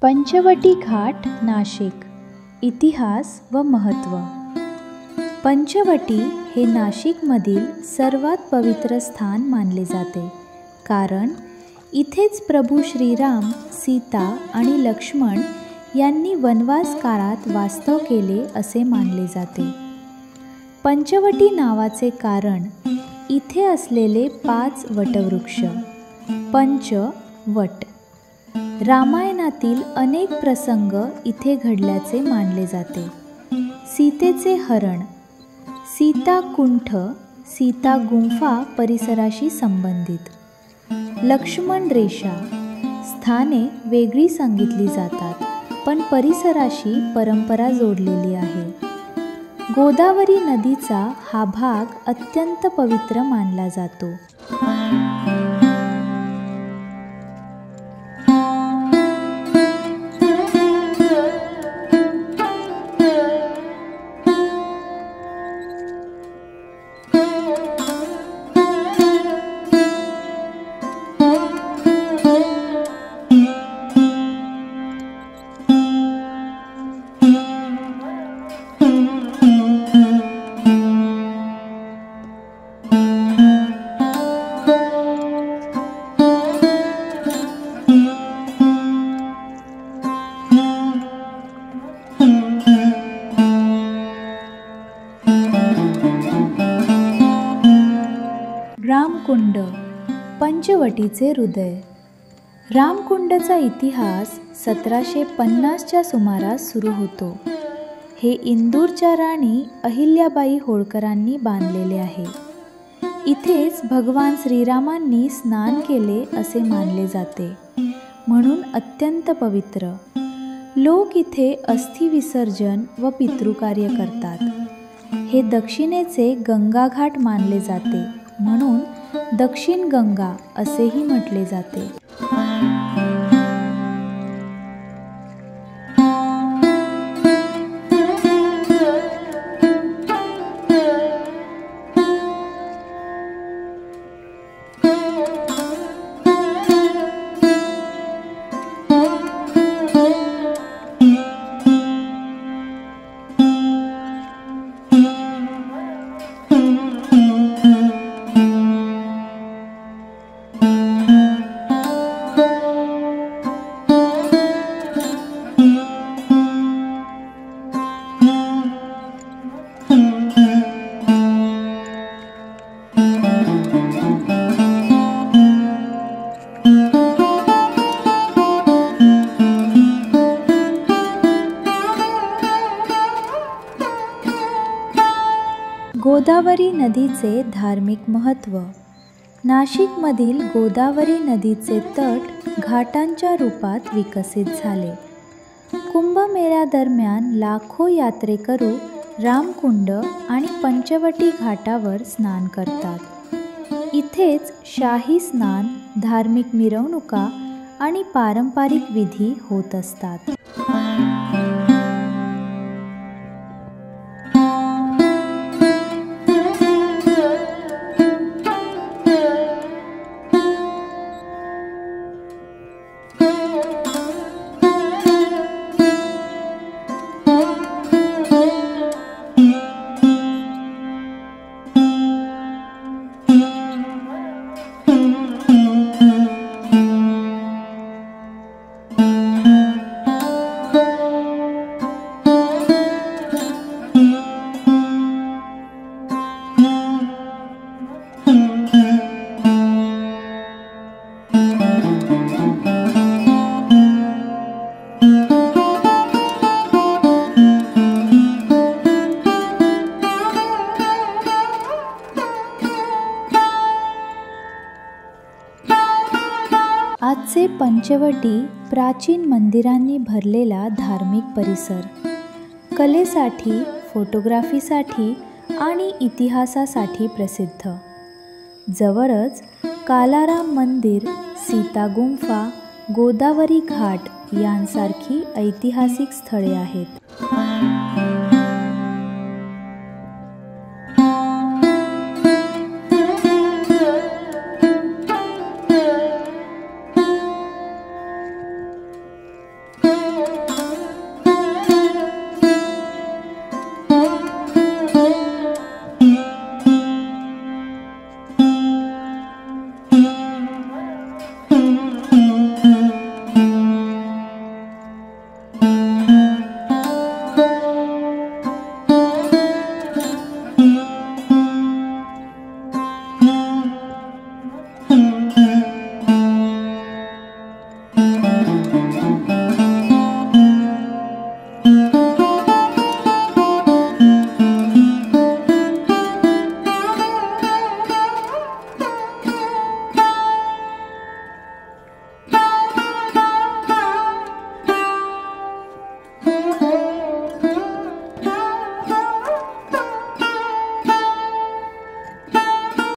पंचवटी घाट नाशिक इतिहास व महत्त्व. पंचवटी हे नाशिकमधील सर्वात पवित्र स्थान मानले जाते, कारण इथेच प्रभू श्रीराम, सीता आणि लक्ष्मण यांनी वनवास काळात वास्तव केले असे मानले जाते. पंचवटी नावाचे कारण इथे असलेले 5 वटवृक्ष. पंचवट. रामायणातील अनेक प्रसंग इथे घडल्याचे मानले जाते. सीतेचे हरण, सीताकुंठ, सीता गुंफा परिसराशी संबंधित. लक्ष्मण रेषा. स्थाने वेगळी सांगितली जातात, पण परिसराशी परंपरा जोडलेली आहे. गोदावरी नदीचा हा भाग अत्यंत पवित्र मानला जातो. रामकुंड, पंचवटीचे हृदय. रामकुंडचा इतिहास 1750च्या सुमारास सुरू होतो. हे इंदूरच्या राणी अहिल्याबाई होळकरांनी बांधलेले आहे. इथेच भगवान श्रीरामांनी स्नान केले असे मानले जाते, म्हणून अत्यंत पवित्र. लोक इथे अस्थि विसर्जन व पितृकार्य करतात. हे दक्षिणेचे गंगाघाट मानले जाते, म्हणून दक्षिण गंगा असेही म्हटले जाते. गोदावरी नदीचे धार्मिक महत्त्व. नाशिकमधील गोदावरी नदीचे तट घाटांच्या रूपात विकसित झाले. कुंभमेळ्यादरम्यान लाखो यात्रेकरू रामकुंड आणि पंचवटी घाटावर स्नान करतात. इथेच शाही स्नान, धार्मिक मिरवणुका आणि पारंपरिक विधी होत असतात. आजचे पंचवटी प्राचीन मंदिरांनी भरलेला धार्मिक परिसर. कलेसाठी, फोटोग्राफीसाठी आणि इतिहासासाठी प्रसिद्ध. जवळच कालाराम मंदिर, सीता गुंफा, गोदावरी घाट यांसारखी ऐतिहासिक स्थळे आहेत.